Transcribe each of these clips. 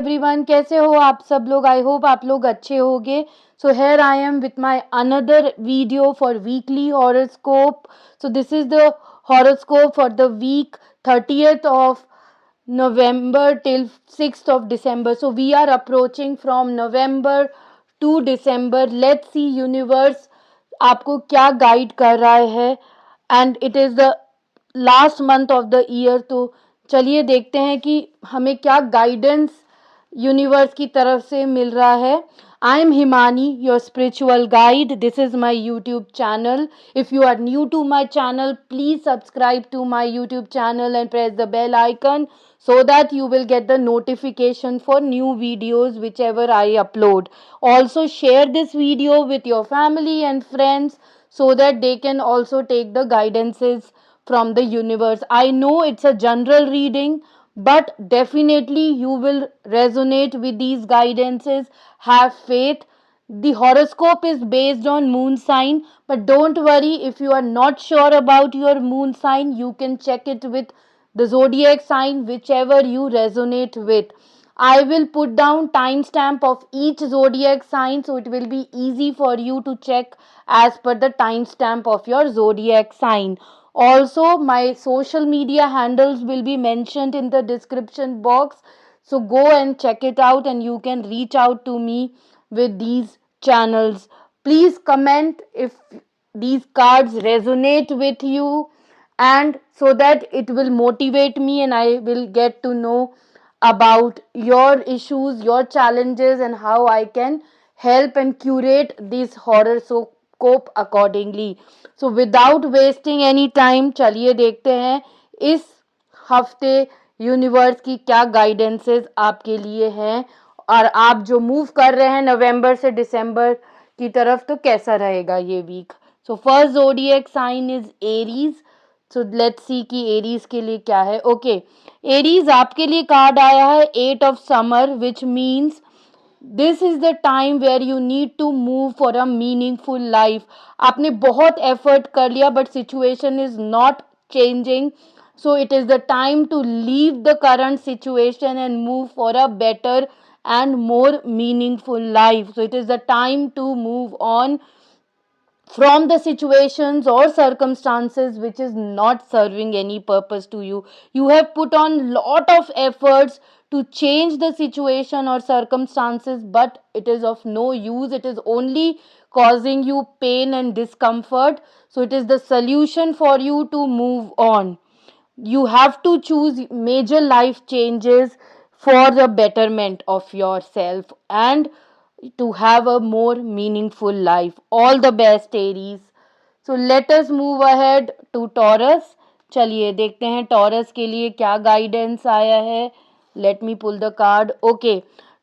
Everyone, कैसे हो आप सब लोग? आई होप आप लोग अच्छे होगे. So here I am with my another video for weekly horoscope. So this is the horoscope for the week 30th of November till 6th of December. So we are approaching from November to December. Let's see universe आपको क्या guide कर रहा है. And it is the last month of the year. तो चलिए देखते हैं कि हमें क्या गाइडेंस यूनिवर्स की तरफ से मिल रहा है. I am Himani, your spiritual guide. This is my YouTube channel. If you are new to my channel, please subscribe to my YouTube channel and press the bell icon so that you will get the notification for new videos whichever I upload. Also share this video with your family and friends so that they can also take the guidances from the universe. I know it's a general reading, but definitely you will resonate with these guidances. Have faith. The horoscope is based on moon sign, but don't worry, if you are not sure about your moon sign, you can check it with the zodiac sign, whichever you resonate with. I will put down timestamp of each zodiac sign, so it will be easy for you to check as per the timestamp of your zodiac sign. Also, my social media handles will be mentioned in the description box. So go and check it out, and you can reach out to me with these channels. Please comment if these cards resonate with you, and so that it will motivate me and I will get to know about your issues, your challenges, and how I can help and curate this horoscope accordingly. So without wasting any time, चलिए देखते हैं इस हफ्ते universe की क्या guidances आपके लिए हैं, और आप जो मूव कर रहे हैं नवंबर से दिसंबर की तरफ, तो कैसा रहेगा ये week. So first zodiac sign is Aries. So let's see कि एरीज के लिए क्या है. ओके, एरीज आपके लिए कार्ड आया है 8 of summer, which means this is the time where you need to move for a meaningful life. आपने बहुत एफर्ट कर लिया, but situation is not changing. So it is the time to leave the current situation and move for a better and more meaningful life. So it is the time to move on from the situations or circumstances which is not serving any purpose to you. You have put on lot of efforts to change the situation or circumstances, but it is of no use. It is only causing you pain and discomfort. So it is the solution for you to move on. You have to choose major life changes for the betterment of yourself and to have a more meaningful life. All the best, Aries. So let us move ahead to Taurus. चलिए देखते हैं taurus के लिए क्या guidance आया है. Let me pull the card. Okay,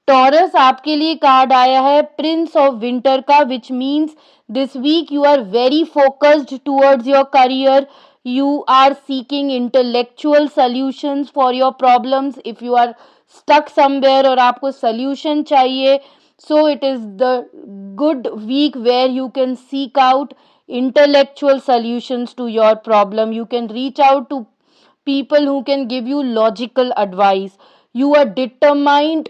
Taurus आपके लिए कार्ड आया है प्रिंस ऑफ विंटर का, which means this week you are very focused towards your career. You are seeking intellectual solutions for your problems. If you are stuck somewhere और आपको solution चाहिए, so it is the good week where you can seek out intellectual solutions to your problem. You can reach out to people who can give you logical advice. You are determined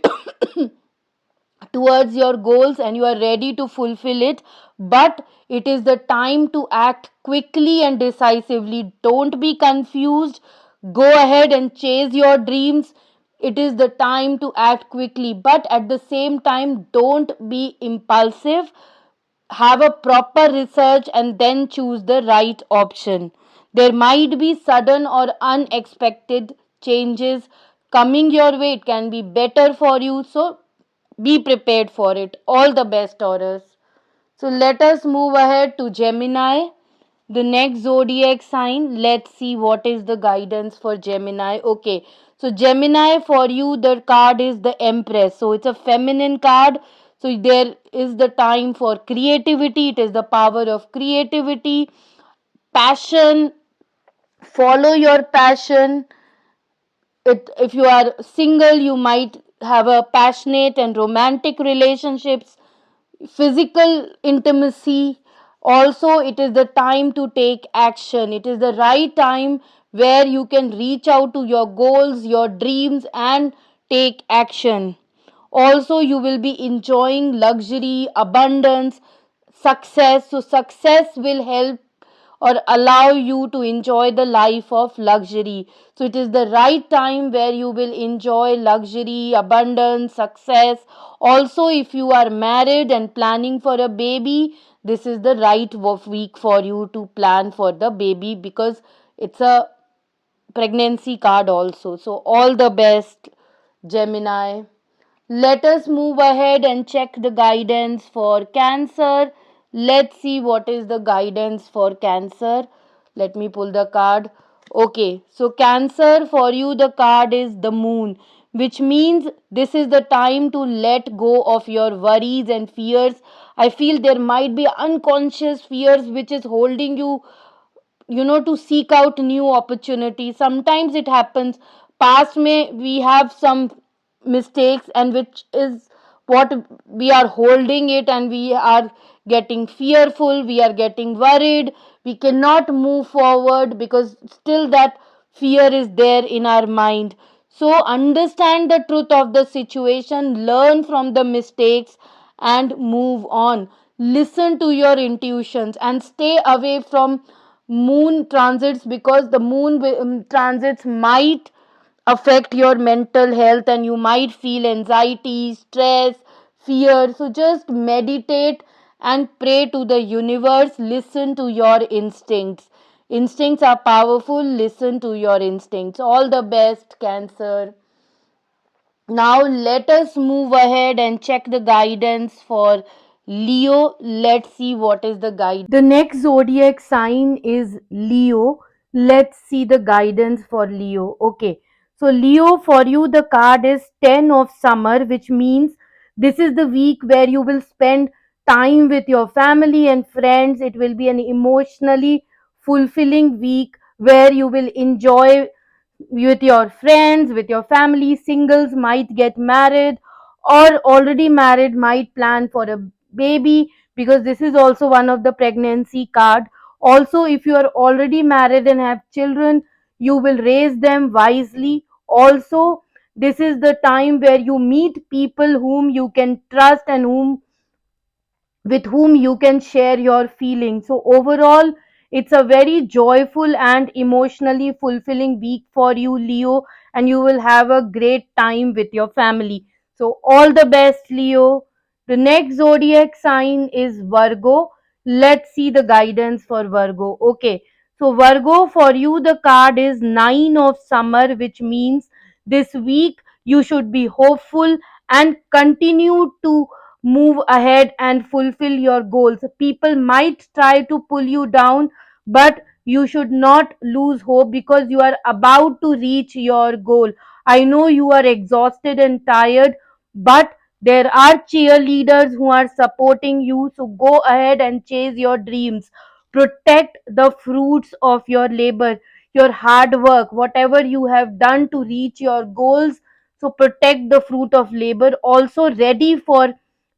towards your goals and you are ready to fulfill it, but it is the time to act quickly and decisively. Don't be confused. Go ahead and chase your dreams. It is the time to act quickly, but at the same time, don't be impulsive. Have a proper research and then choose the right option. There might be sudden or unexpected changes coming your way. It can be better for you, so be prepared for it. All the best, Taurus. So let us move ahead to Gemini, the next zodiac sign. Let's see what is the guidance for Gemini. Okay, so Gemini, for you the card is the Empress. So it's a feminine card. So there is the time for creativity. It is the power of creativity, passion. Follow your passion. If you are single, you might have a passionate and romantic relationships, physical intimacy. Also, it is the time to take action. It is the right time where you can reach out to your goals, your dreams, and take action. Also you will be enjoying luxury, abundance, success. So success will help or allow you to enjoy the life of luxury. So it is the right time where you will enjoy luxury, abundance, success. Also, if you are married and planning for a baby, this is the right week for you to plan for the baby, because it's a pregnancy card also. So all the best, Gemini. Let us move ahead and check the guidance for Cancer. Let's see what is the guidance for Cancer. Let me pull the card. Okay, so Cancer, for you, the card is the Moon, which means this is the time to let go of your worries and fears. I feel there might be unconscious fears which is holding you to seek out new opportunities. Sometimes it happens past may we have some mistakes, and which is what we are holding it, and we are getting fearful, we are getting worried, we cannot move forward because still that fear is there in our mind. So understand the truth of the situation, learn from the mistakes, and move on. Listen to your intuitions and stay away from moon transits, because the moon transits might affect your mental health and you might feel anxiety, stress, fear. So just meditate and pray to the universe. Listen to your instincts. Instincts are powerful. Listen to your instincts. All the best, Cancer. Now let us move ahead and check the guidance for Leo. Let's see what is the guide. The next zodiac sign is Leo. Let's see the guidance for Leo. Okay. So Leo, for you the card is 10 of summer, which means this is the week where you will spend time with your family and friends. It will be an emotionally fulfilling week where you will enjoy with your friends, with your family. Singles might get married, or already married might plan for a baby, because this is also one of the pregnancy card. Also, if you are already married and have children, you will raise them wisely. Also, this is the time where you meet people whom you can trust and with whom you can share your feelings. So, overall, it's a very joyful and emotionally fulfilling week for you, Leo, and you will have a great time with your family. So, all the best, Leo. The next zodiac sign is Virgo. Let's see the guidance for Virgo. Okay, so Virgo, for you, the card is Nine of Summer, which means this week you should be hopeful and continue to move ahead and fulfill your goals. People might try to pull you down, but you should not lose hope, because you are about to reach your goal. I know you are exhausted and tired, but there are cheerleaders who are supporting you. So go ahead and chase your dreams. Protect the fruits of your labor, your hard work, whatever you have done to reach your goals. So protect the fruit of labor. Also ready for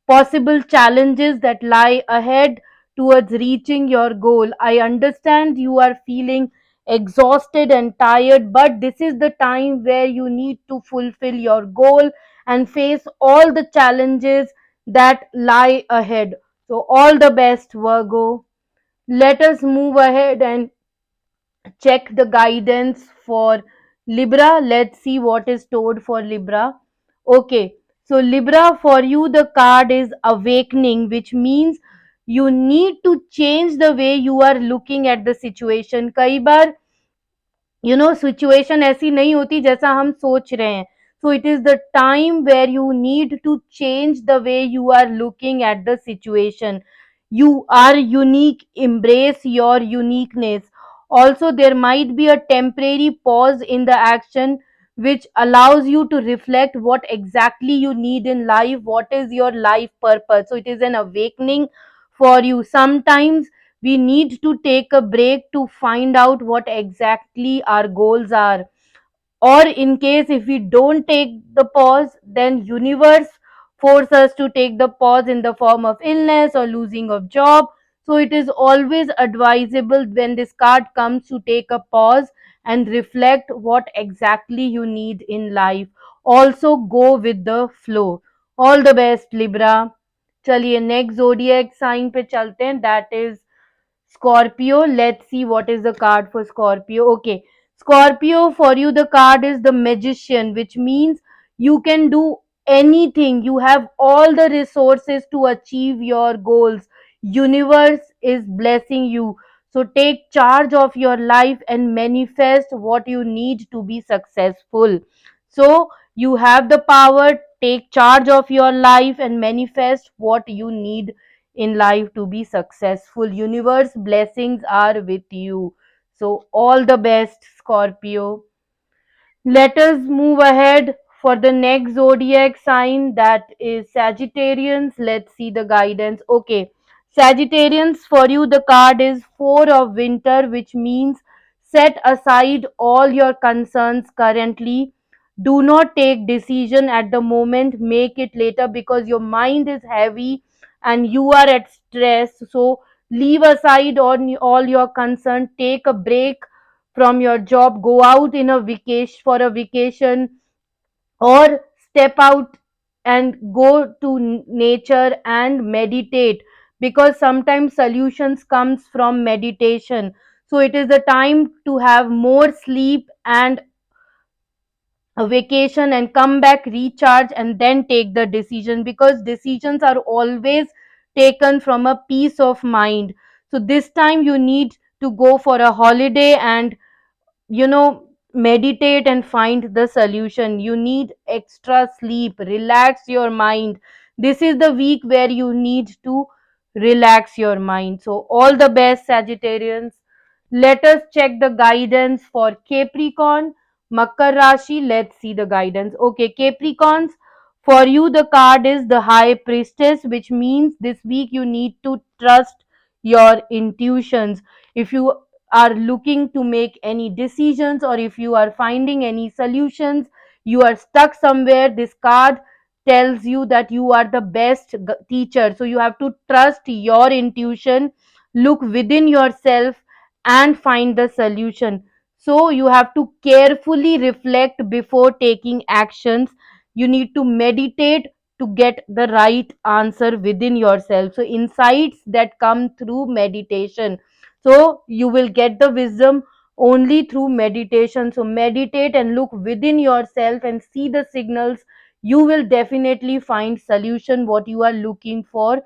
possible challenges that lie ahead towards reaching your goal. I understand you are feeling exhausted and tired, but this is the time where you need to fulfill your goal and face all the challenges that lie ahead. So, all the best, Virgo. Let us move ahead and check the guidance for Libra. Let's see what is stored for Libra. Okay, so Libra, for you the card is Awakening, which means you need to change the way you are looking at the situation. कई बार situation ऐसी नहीं होती जैसा हम सोच रहे हैं. So it is the time where you need to change the way you are looking at the situation. You are unique, embrace your uniqueness. Also, there might be a temporary pause in the action which allows you to reflect what exactly you need in life, what is your life purpose. So it is an awakening for you. Sometimes we need to take a break to find out what exactly our goals are, or in case if we don't take the pause, then universe force us to take the pause in the form of illness or losing of job. So it is always advisable when this card comes to take a pause and reflect what exactly you need in life. Also go with the flow. All the best Libra. चलिए next zodiac sign पे चलते हैं, that is Scorpio. Let's see what is the card for Scorpio. Okay. Scorpio, for you, the card is the Magician, which means you can do anything. You have all the resources to achieve your goals. Universe is blessing you. So take charge of your life and manifest what you need to be successful. So you have the power, take charge of your life and manifest what you need in life to be successful. Universe blessings are with you. So all the best, Scorpio. Let us move ahead for the next zodiac sign, that is Sagittarians. Let's see the guidance. Okay, Sagittarians, for you the card is Four of Winter, which means set aside all your concerns currently. Do not take decision at the moment, make it later because your mind is heavy and you are at stress. So leave aside on all your concern, take a break from your job, go out in a vacation for a vacation, or step out and go to nature and meditate, because sometimes solutions comes from meditation. So it is the time to have more sleep and a vacation and come back, recharge, and then take the decision, because decisions are always taken from a peace of mind. So this time you need to go for a holiday and meditate and find the solution. You need extra sleep, relax your mind. This is the week where you need to relax your mind. So all the best, Sagittarians. Let us check the guidance for Capricorn, Makar Rashi. Let's see the guidance. Okay, Capricorns, for you the card is the High Priestess, which means this week you need to trust your intuitions. If you are looking to make any decisions, or if you are finding any solutions, you are stuck somewhere, this card tells you that you are the best teacher. So you have to trust your intuition, look within yourself and find the solution. So you have to carefully reflect before taking actions. You need to meditate to get the right answer within yourself. So insights that come through meditation, so you will get the wisdom only through meditation. So meditate and look within yourself and see the signals. You will definitely find solution what you are looking for.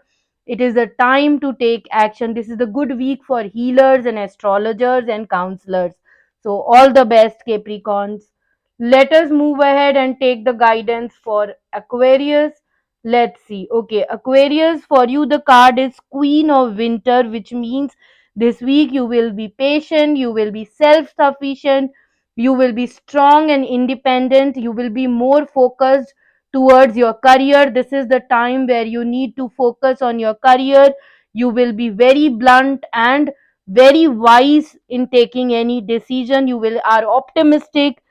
It is the time to take action. This is the good week for healers and astrologers and counselors. So all the best, Capricorns. Let us move ahead and take the guidance for Aquarius. Let's see. Okay, Aquarius, for you the card is Queen of Winter, which means this week you will be patient, you will be self sufficient, you will be strong and independent, you will be more focused towards your career. This is the time where you need to focus on your career. You will be very blunt and very wise in taking any decision. You will are optimistic.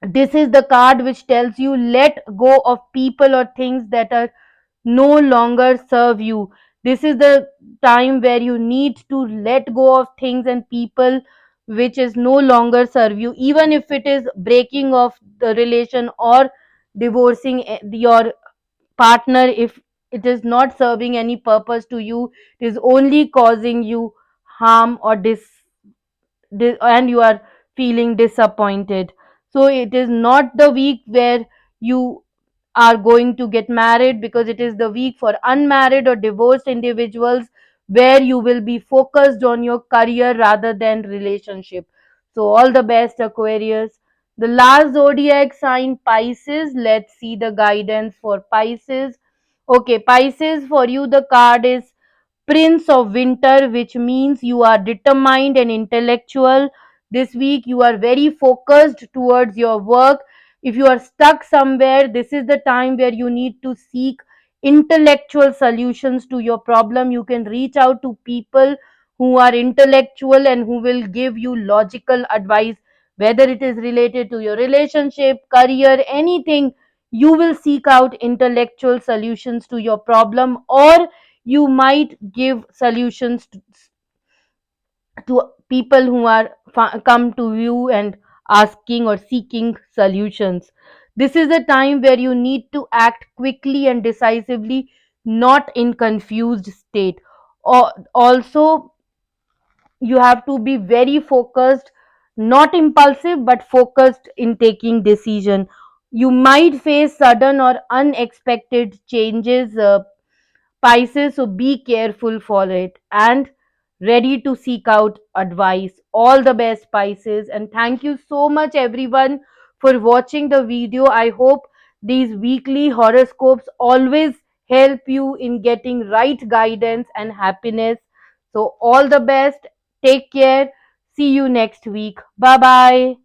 This is the card which tells you let go of people or things that are no longer serve you. This is the time where you need to let go of things and people which is no longer serve you, even if it is breaking of the relation or divorcing your partner. If it is not serving any purpose to you, it is only causing you harm or and you are feeling disappointed. So it is not the week where you are going to get married, because it is the week for unmarried or divorced individuals, where you will be focused on your career rather than relationship. So all the best, Aquarius. The last zodiac sign, Pisces. Let's see the guidance for Pisces. Okay, Pisces, for you the card is Prince of Winter, which means you are determined and intellectual. This week you are very focused towards your work. If you are stuck somewhere, this is the time where you need to seek intellectual solutions to your problem. You can reach out to people who are intellectual and who will give you logical advice, whether it is related to your relationship, career, anything. You will seek out intellectual solutions to your problem, or you might give solutions to people who are come to you and asking or seeking solutions. This is a time where you need to act quickly and decisively, not in confused state. Also, you have to be very focused, not impulsive but focused in taking decision. You might face sudden or unexpected changes, Pisces, so be careful for it and ready to seek out advice. All the best, Pisces, and thank you so much, everyone, for watching the video. I hope these weekly horoscopes always help you in getting right guidance and happiness. So, all the best. Take care. See you next week. Bye bye.